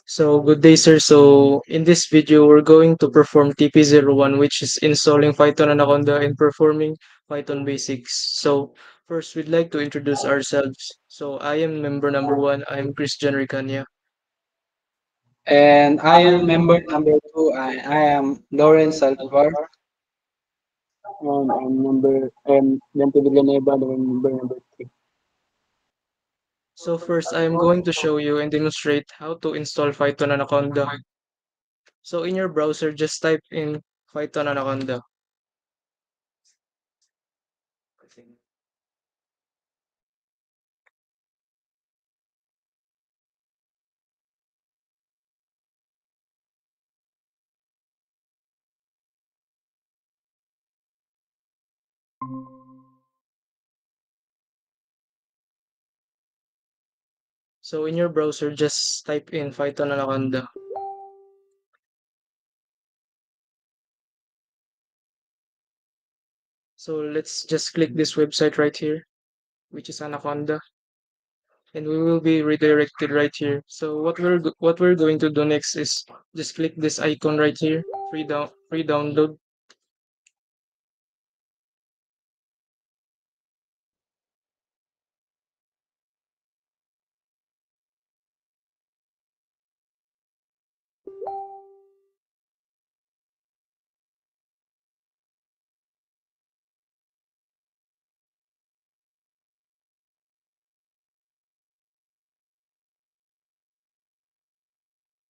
So good day, sir. So in this video, we're going to perform TP01, which is installing Python Anaconda and performing Python basics. So first, we'd like to introduce ourselves. So I am member number one. I am Christian Ricania. And I am member number two. I am Lawrence Saldivar. And I'm Dante Villanueva, the member number three. So first, I am going to show you and demonstrate how to install Python Anaconda. So in your browser, just type in Python Anaconda. So in your browser, just type in Python Anaconda. So let's just click this website right here, which is Anaconda, and we will be redirected right here. So what we're going to do next is just click this icon right here, free download.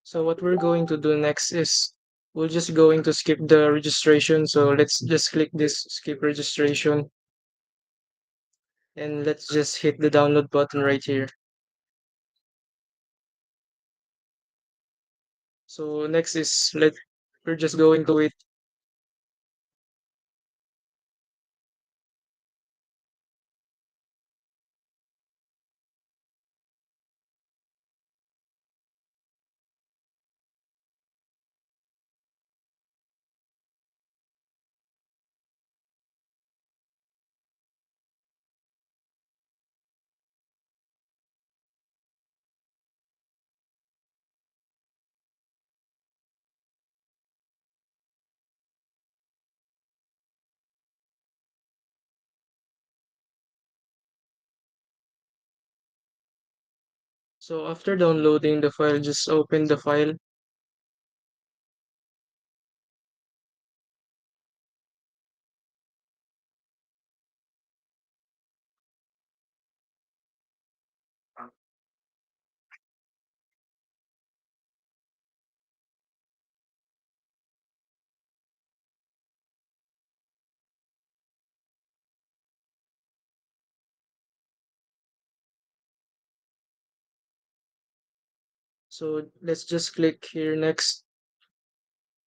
So what we're going to do next is we're just going to skip the registration. So let's just click this skip registration, and let's just hit the download button right here. So next is we're just going to wait. So after downloading the file, just open the file. So let's just click here next.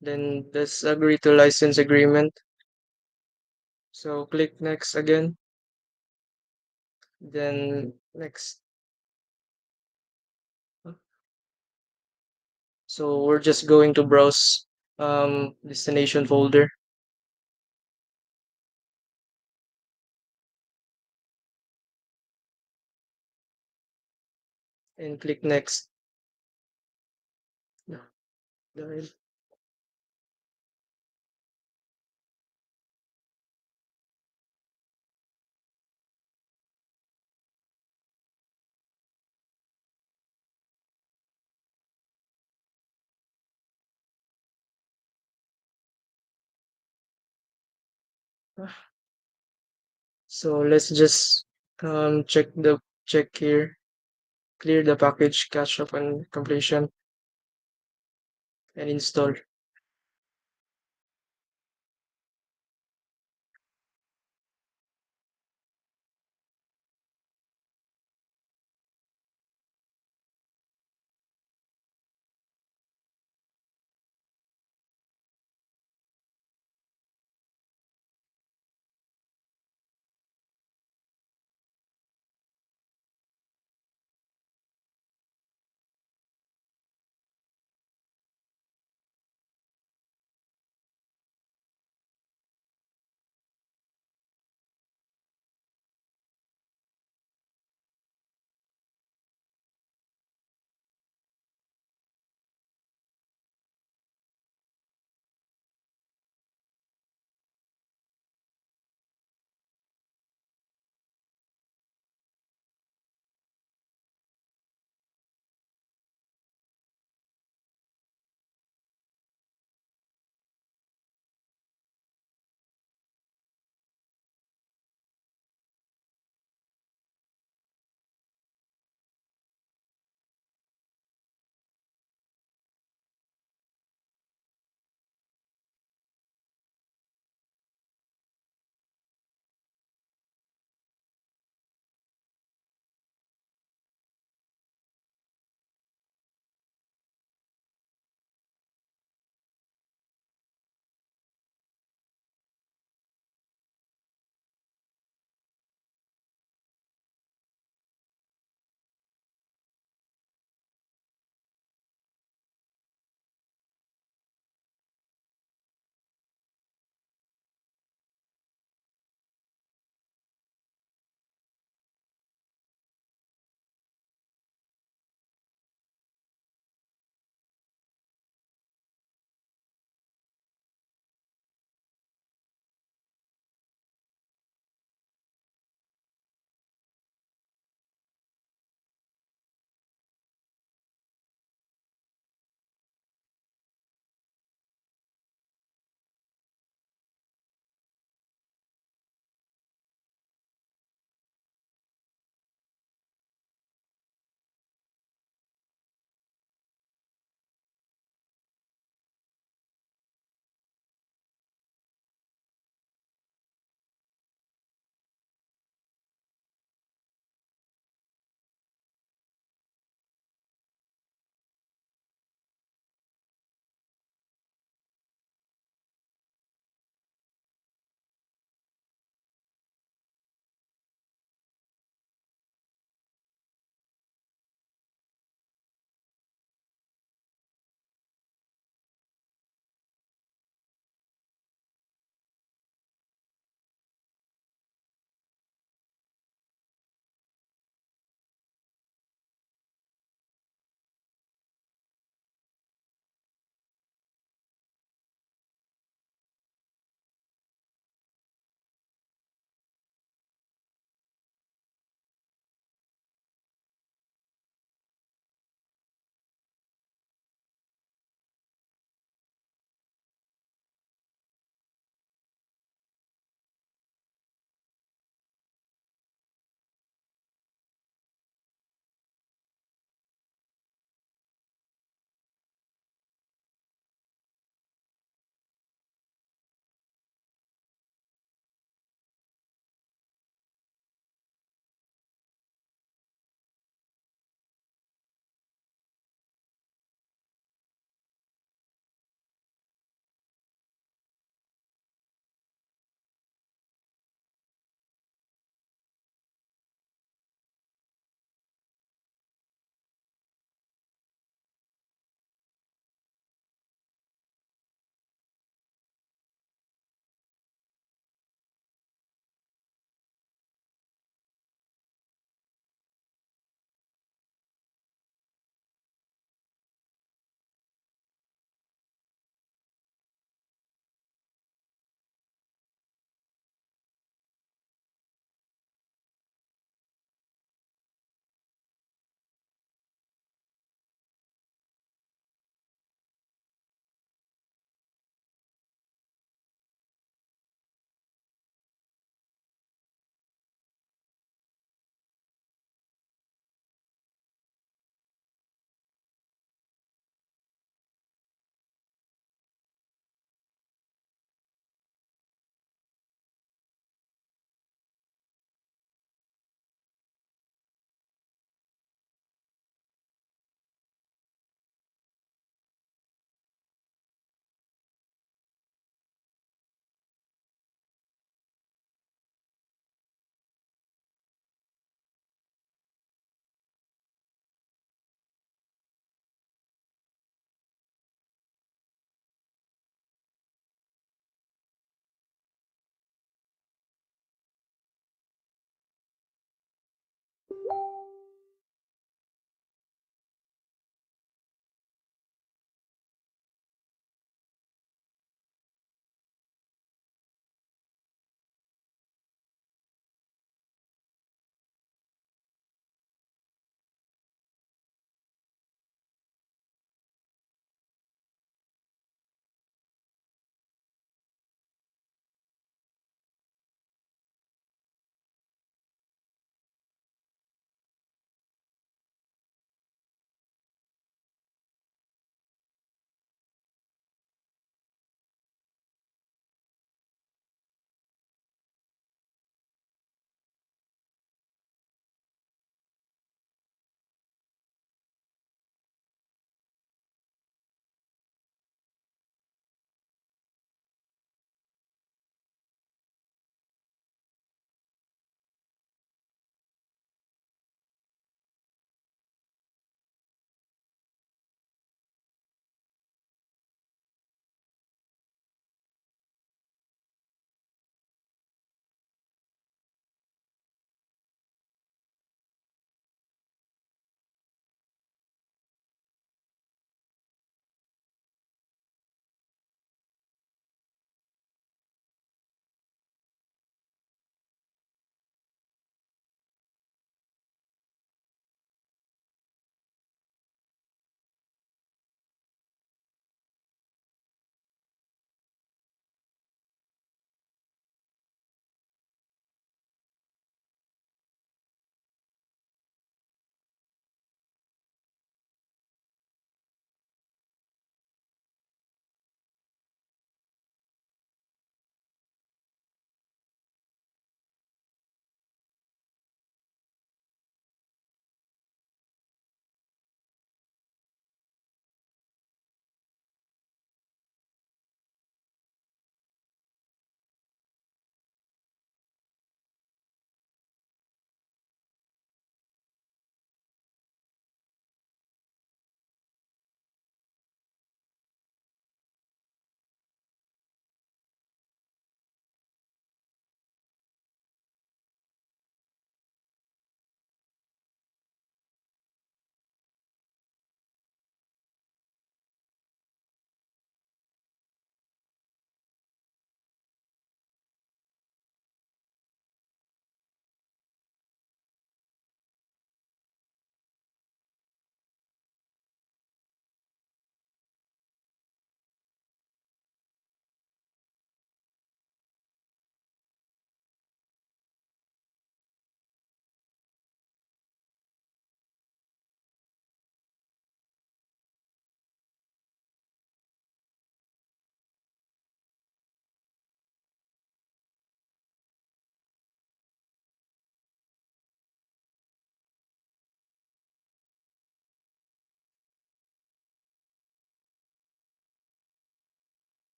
Then let's agree to license agreement. So click next again. Then next. So we're just going to browse destination folder and click next. No, dahil- So let's just check here, clear the package cache upon completion and install.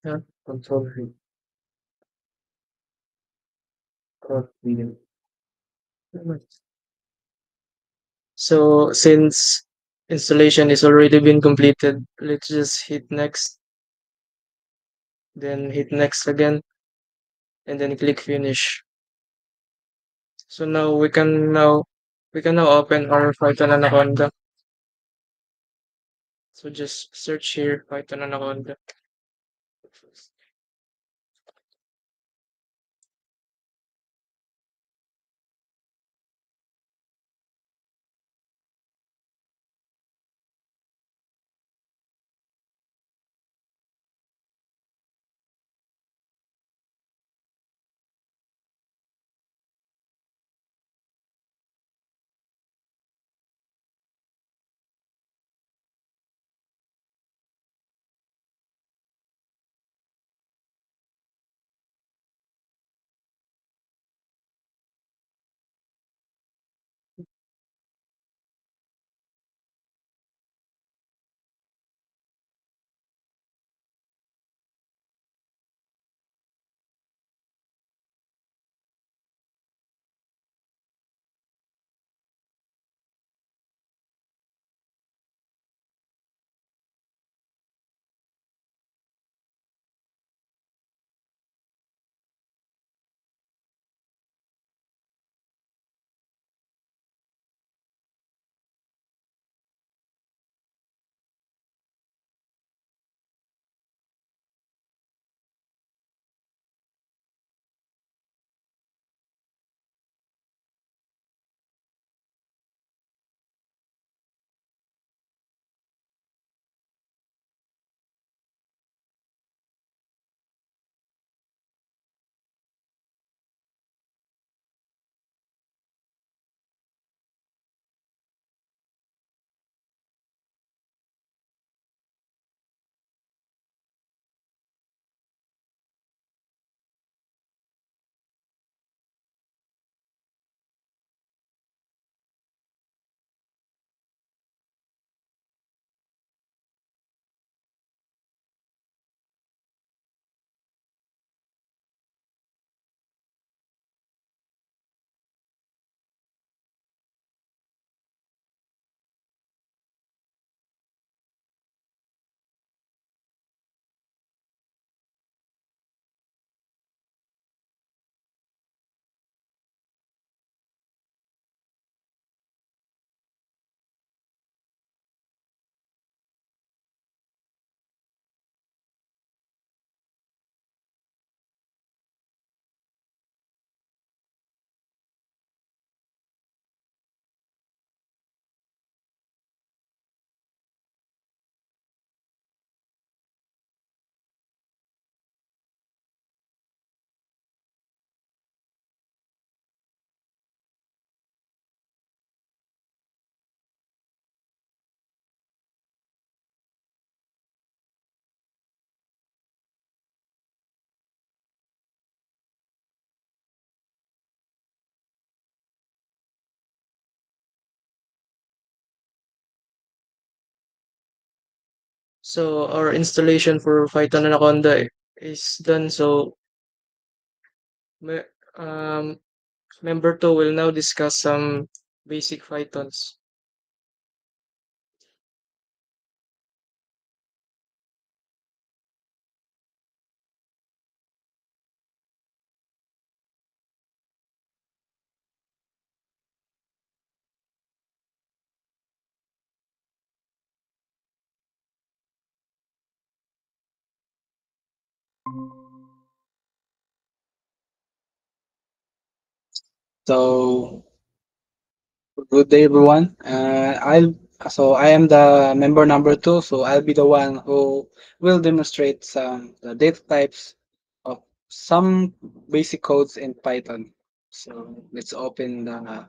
Yeah, control video. So since installation is already been completed, let's just hit next, then hit next again, and then click finish. So now we can now open our Python Anaconda. So just search here Python Anaconda. So our installation for Python Anaconda is done. So me- um, member 2 will now discuss some basic Pythons. So good day, everyone. I am the member number two, so I'll be the one who will demonstrate some the data types of some basic codes in Python. So let's open the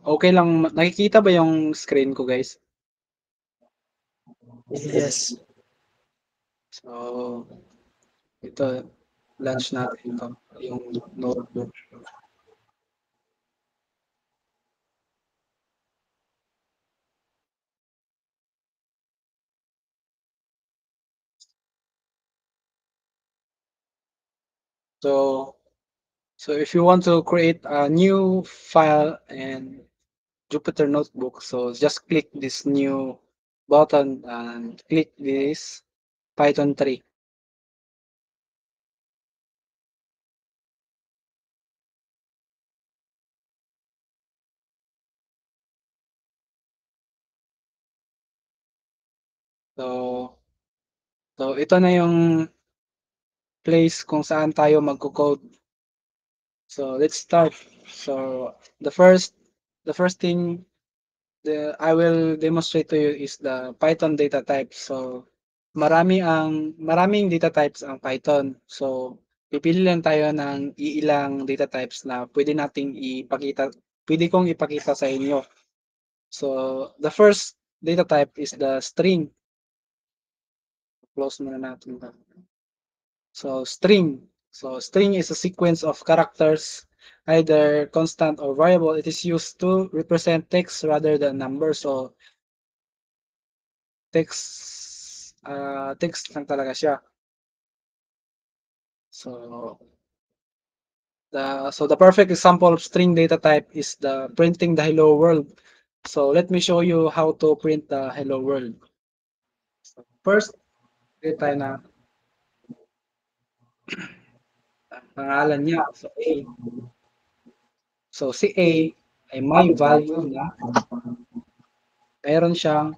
okay lang, nakikita ba yung screen ko, guys? Yes. So ito, launch natin ito, yung notebook. So so if you want to create a new file in Jupyter Notebook, so just click this new button and click this Python 3. So so ito na yung place kung saan tayo magko-code. So let's start. So the first the first thing I will demonstrate to you is the Python data type. So maraming data types ang Python. So pipili lang tayo ng iilang data types na pwede kong ipakita sa inyo. So the first data type is the string. Close muna natin 'to. So string. So string is a sequence of characters, either constant or variable. It is used to represent text rather than numbers. So text lang talaga siya. So the perfect example of string data type is the printing the hello world. So let me show you how to print the hello world. So first, create tayo na pangalan niya. So A. So si A ay may value na meron siyang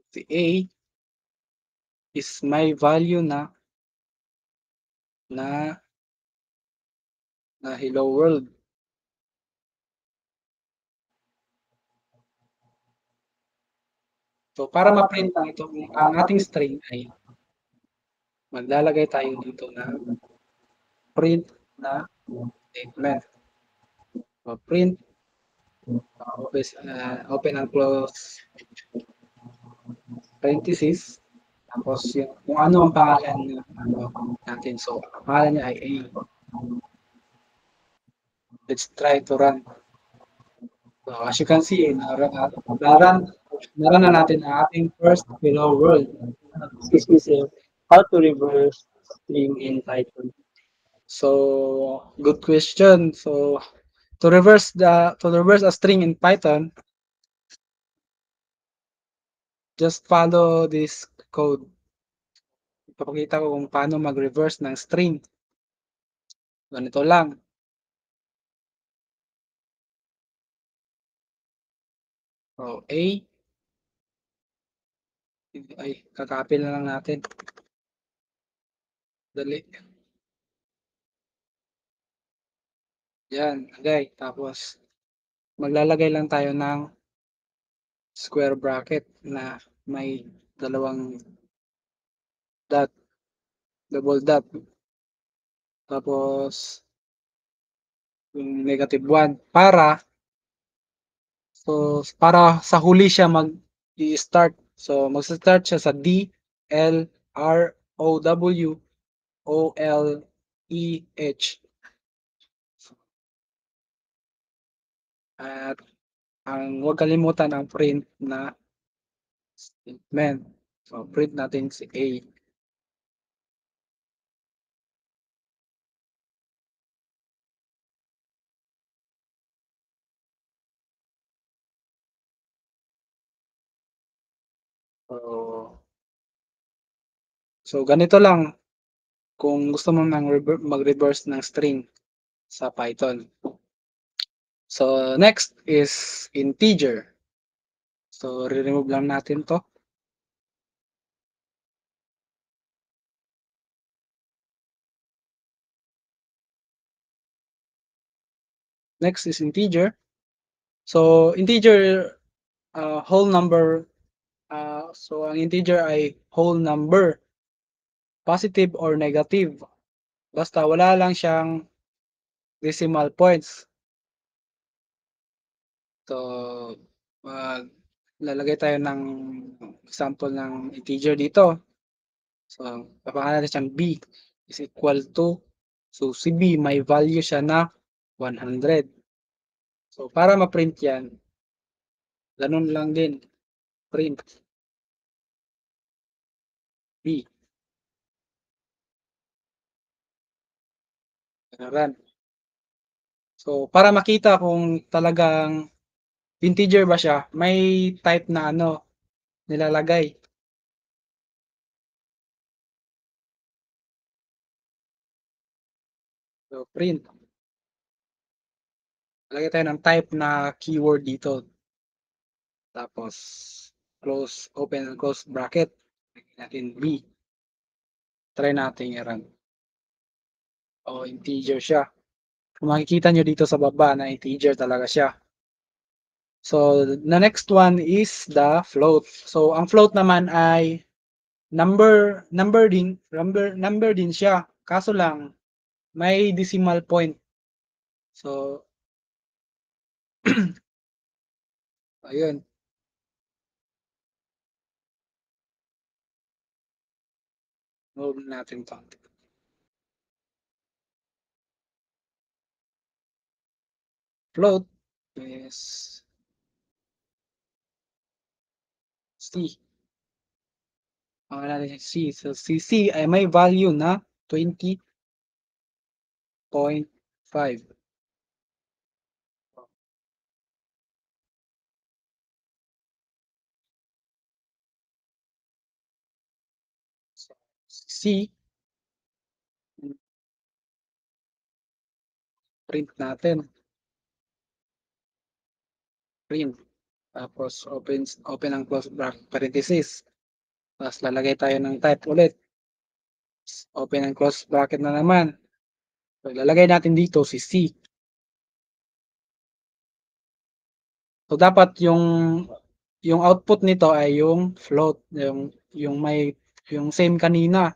si A is may value na na hello world. So para ma-print ang ang ating string ay maglalagay tayo dito ng print na statement. So print open and close parenthesis, tapos yung kung ano ang pangalan ng natin. So ang pangalan niya ay A. Let's try to run. So as you can see, naran na natin ang ating first hello world. Excuse me, sir. How to reverse string in Python? So good question. So to reverse a string in Python, just follow this code. Ipapakita ko kung paano mag-reverse ng string. Ganito lang. So A, ay kakopy na lang natin. Dali. Yan, lagay. Tapos maglalagay lang tayo ng square bracket na may dalawang dot, double dot. tapos yung -1 para sa huli siya mag-i-start. So magsa-start siya sa D, L, R, O, W, O, L, E, H. At huwag kalimutan ang print na statement. So print natin si A. So ganito lang kung gusto mo mag-reverse ng string sa Python. So next is integer. So re-remove lang natin to. Next is integer. So integer whole number. So ang integer ay whole number, positive or negative. Basta wala lang siyang decimal points. So lalagay tayo ng example ng integer dito. So papangalan natin siyang b is equal to, so si b may value siya na 100. So para ma-print yan, ganun lang din, print b. Run. So para makita kung talagang integer ba siya, may type na nilalagay. So print. Lagay tayo ng type na keyword dito. Tapos close, open and close bracket. Lagyan natin b. Try natin i-run. Integer siya. Kung makikita nyo dito sa baba na integer talaga siya. So the next one is the float. So ang float naman ay number din siya. Kaso lang may decimal point. So ayun. Move natin to. Float is C. Natin C. So C ay may value na 20.5. So, C, print natin. Print. Tapos open ang close parenthesis. Tapos lalagay tayo ng type ulit. Open and close bracket na naman. So, lalagay natin dito si C. So dapat yung output nito ay yung float, yung same kanina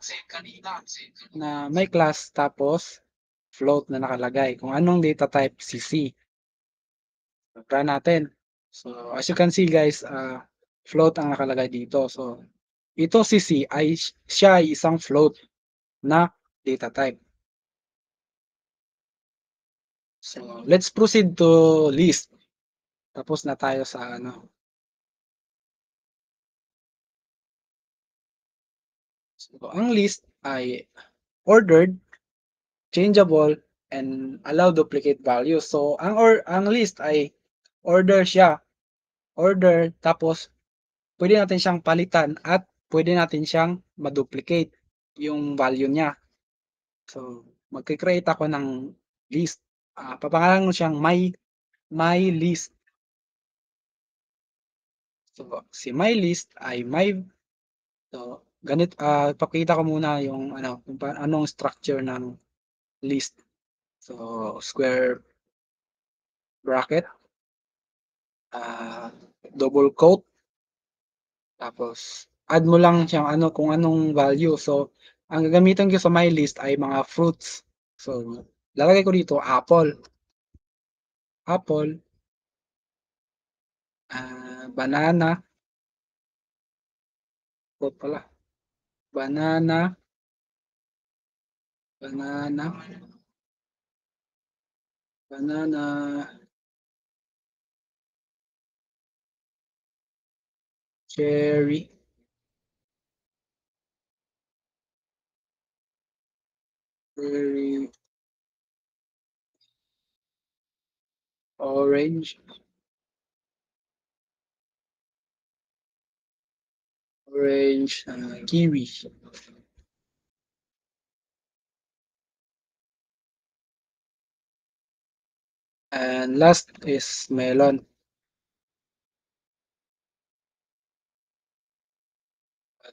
na may class tapos float na nakalagay. Kung anong data type si C. Try natin. So as you can see guys, float ang nakalagay dito. So ito si C ay siya ay isang float na data type. So let's proceed to list. Tapos na tayo sa So ang list ay ordered, changeable, and allow duplicate values. So ang list ay order siya. Order tapos pwede natin siyang palitan at pwede natin siyang ma-duplicate yung value niya. So magki-create ako ng list. Papangalan mo siyang my list. So si my list ay ganito, ipakita ko muna yung kung anong structure ng list. So square bracket, double quote, tapos add mo lang siyang kung anong value. So ang gagamitan ko sa my list ay mga fruits. So, lalagay ko dito apple. Apple, banana, fruit pala. Banana, banana, banana, cherry, cherry, orange, orange, kiwi. And last is melon.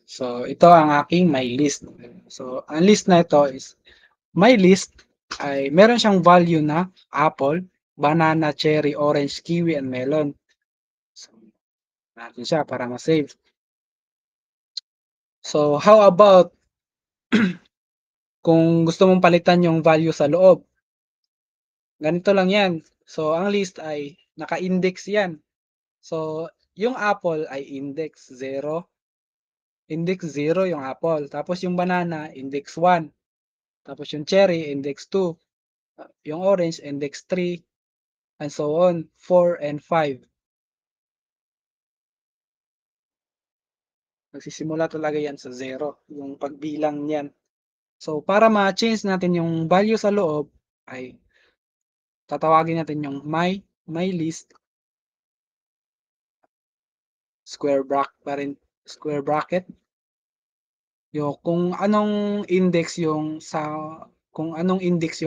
So, ito ang aking my list. So, ang list na ito is, my list ay meron siyang value na apple, banana, cherry, orange, kiwi, and melon. So, natin siya para ma-save. So, how about kung gusto mong palitan yung value sa loob? Ganito lang yan. So, ang list ay naka-index yan. So, yung apple ay index 0. Index 0 yung apple. Tapos yung banana, index 1. Tapos yung cherry, index 2. Yung orange, index 3. And so on, 4 and 5. Nagsisimula talaga yan sa 0, yung pagbilang niyan. So, para ma-change natin yung value sa loob, ay tatawagin natin yung my list, square bracket. Yung kung anong index yung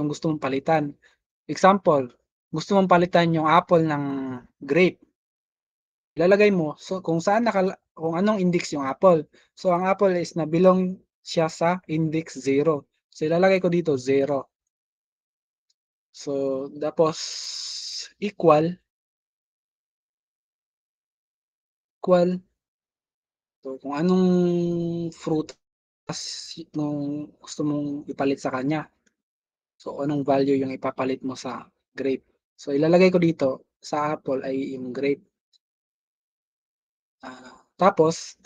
gusto mong palitan. Example, gusto mong palitan yung apple ng grape. Ilalagay mo kung anong index yung apple. So ang apple is belong siya sa index 0. So ilalagay ko dito 0. So tapos equal. So kung anong fruit nung gusto mong ipalit sa kanya. So anong value yung ipapalit mo sa grape. So ilalagay ko dito sa apple ay yung grape. Tapos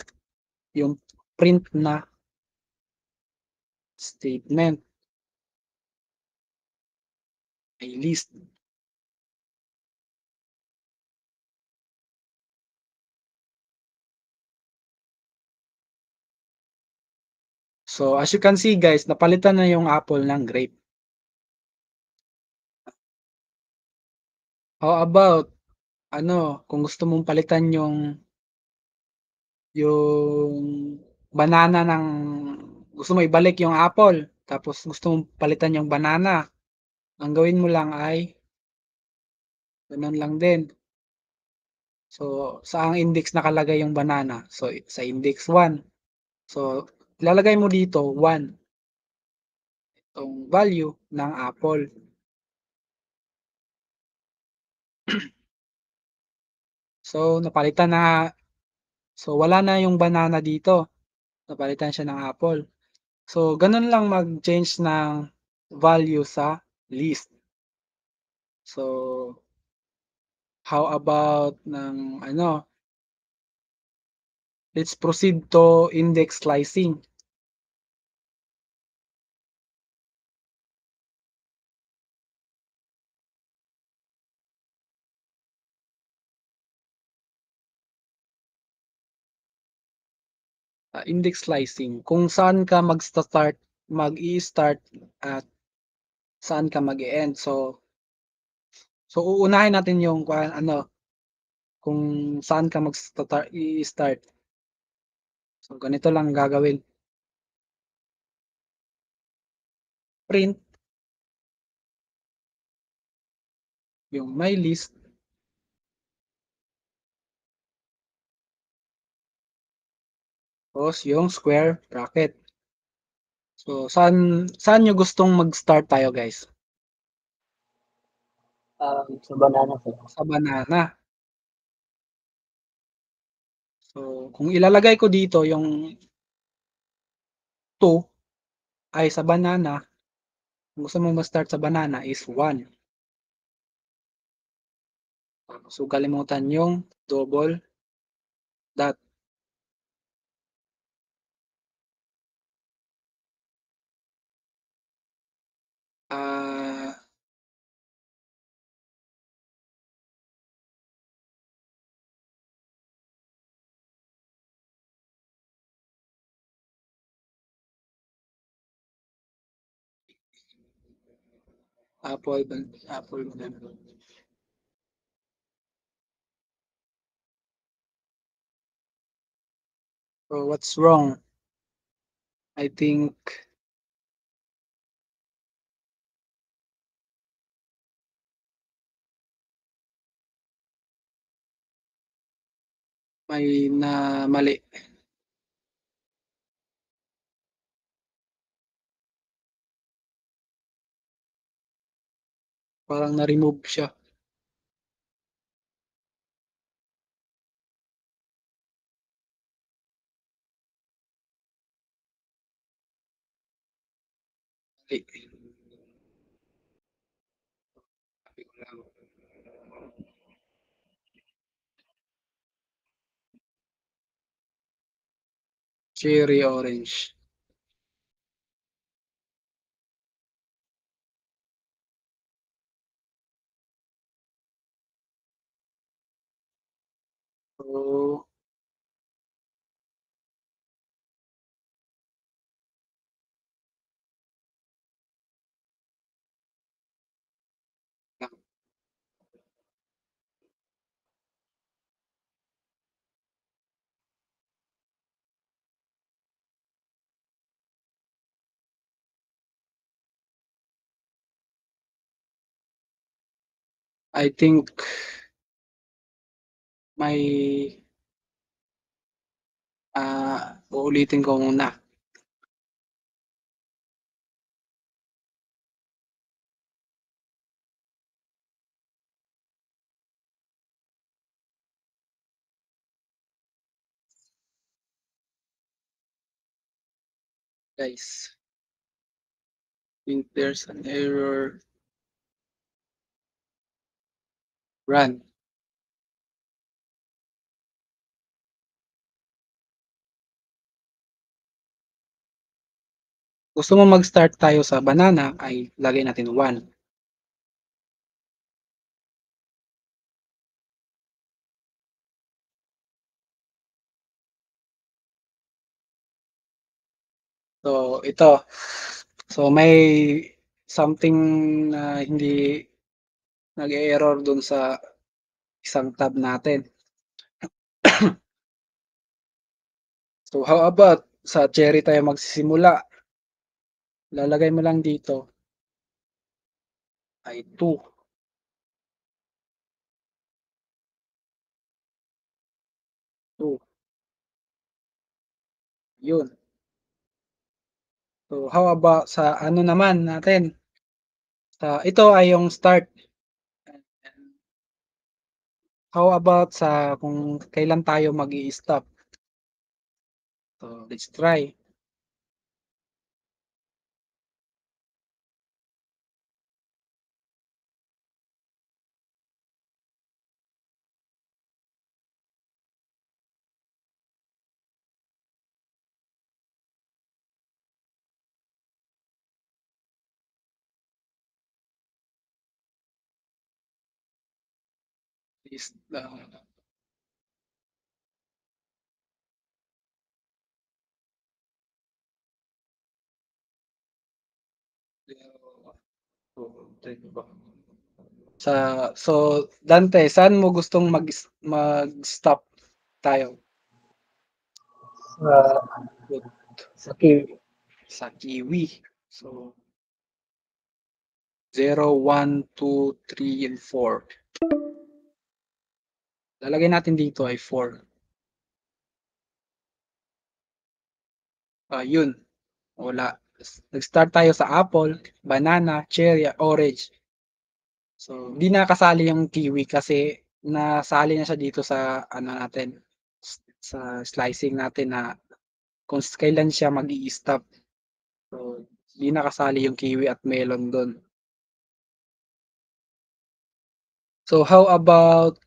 yung print na statement ay list. So as you can see guys, napalitan na yung apple ng grape. How about kung gusto mong palitan yung banana gusto mo ibalik yung apple, tapos gusto mong palitan yung banana. Ang gawin mo lang ay ganun lang din. So, saang index nakalagay yung banana? So, sa index 1. So, ilalagay mo dito 1. Itong value ng apple. So, napalitan na. So, wala na yung banana dito. Napalitan siya ng apple. So, ganun lang mag-change ng value sa list. So, how about let's proceed to index slicing. Index slicing, kung saan ka mag-i-start at saan ka mag-i-end. So uunahin natin yung kung saan ka i-start. So ganito lang gagawin. Print yung my list. Tapos yung square bracket. So saan nyo gustong mag-start tayo guys? Sa banana sir. Sa banana. So kung ilalagay ko dito yung 2 ay sa banana, Kung gusto mo mag-start sa banana is 1. So, kalimutan yung double dot. Ah, apple, apple, banana. So, what's wrong? I think may na mali. Parang na-remove siya. Mali. Sabi ko lang. Cherry orange. So, I think may uulitin ko muna. Guys, think there's an error. Run. Gusto mo mag-start tayo sa banana ay lagay natin 1. So, ito. So, may something na hindi nag-error dun sa isang tab natin. So, how about sa cherry tayo magsisimula? Lalagay mo lang dito ay 2. 2. Yun. So, how about sa ano naman natin? Ito ay yung start. How about sa kung kailan tayo mag-i-stop? So, let's try. Is so Dante, saan mo gustong mag-stop tayo? Sa sa kiwi. Sa kiwi. So 0, 1, 2, 3, and 4. Lalagay natin dito ay 4. Yun. Wala. Nag-start tayo sa apple, banana, cherry, orange. So, hindi nakasali yung kiwi kasi nasali na siya dito sa ano natin, sa slicing natin na kung kailan siya mag-i-stop. So, Di nakasali yung kiwi at melon doon. So how about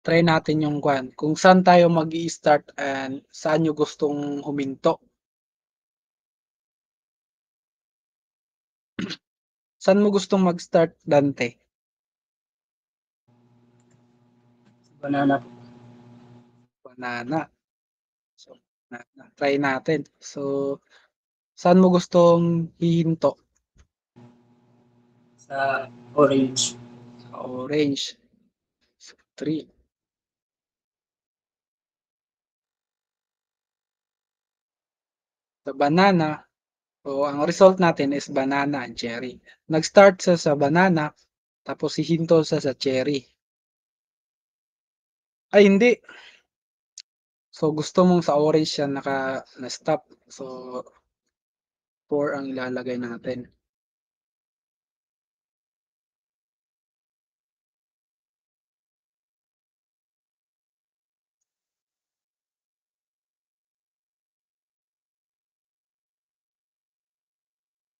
try natin yung kung saan tayo mag-i-start and saan nyo gustong huminto. Saan mo gustong mag-start, Dante? Banana. Banana. So, try natin. So, saan mo gustong hihinto? Sa orange. Sa orange. So, 3. Sa banana, so ang result natin is banana and cherry. Nag-start sa banana, tapos hihinto sa cherry. Ay, hindi. So, gusto mong sa orange siya na-stop. So, 4 ang ilalagay natin.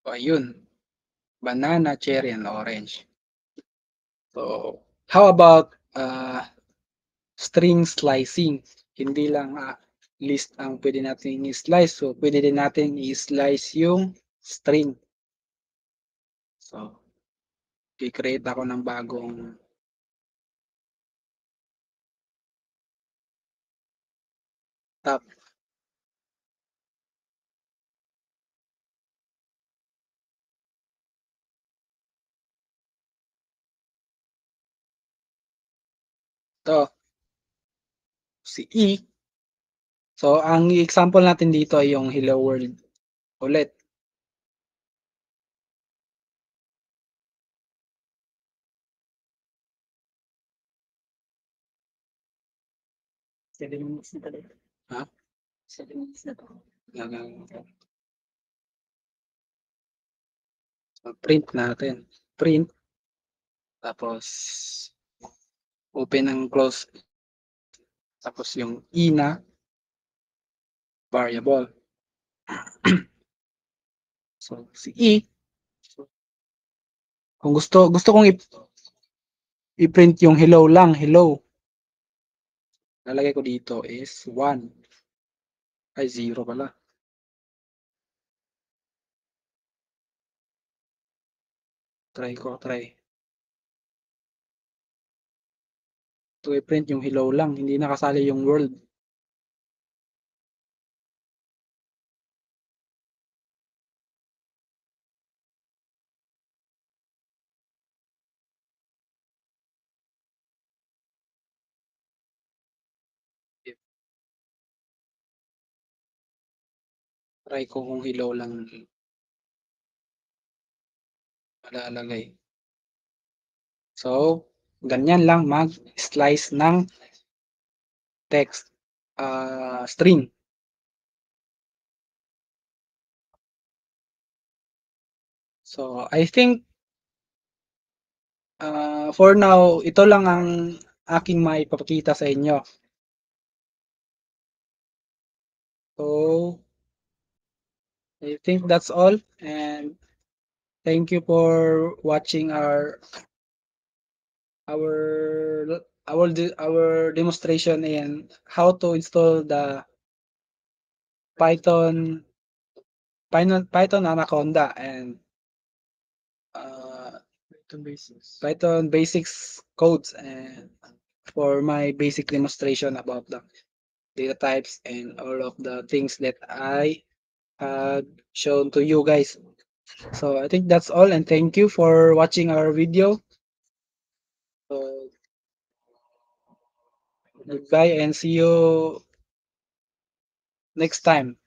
So, ayun. Banana, cherry, and orange. So, how about string slicing? Hindi lang list ang pwede natin i-slice. So, pwede din natin i-slice yung string. So, i-create ako ng bagong tab. Ito, si E. So, ang example natin dito ay yung hello world ulit. Seven minutes na talaga. Ha? 7 minutes na to. So, print natin. Print. Tapos, open and close. Tapos yung E na variable. So, si E. Kung gusto kong i-print yung hello lang, hello. Lalagay ko dito is 1. Ay, 0 pala. Try. Ito i-print yung hello lang, hindi nakasali yung world. Try ko kung hello lang malalagay. So, ganyan lang mag-slice ng text string. So, I think for now, ito lang ang aking maipapakita sa inyo. So, I think that's all, and thank you for watching our demonstration in how to install the Python Anaconda and Python basics codes, and for my basic demonstration about the data types and all of the things that I had shown to you guys. So I think that's all, and thank you for watching our video. So goodbye and see you next time.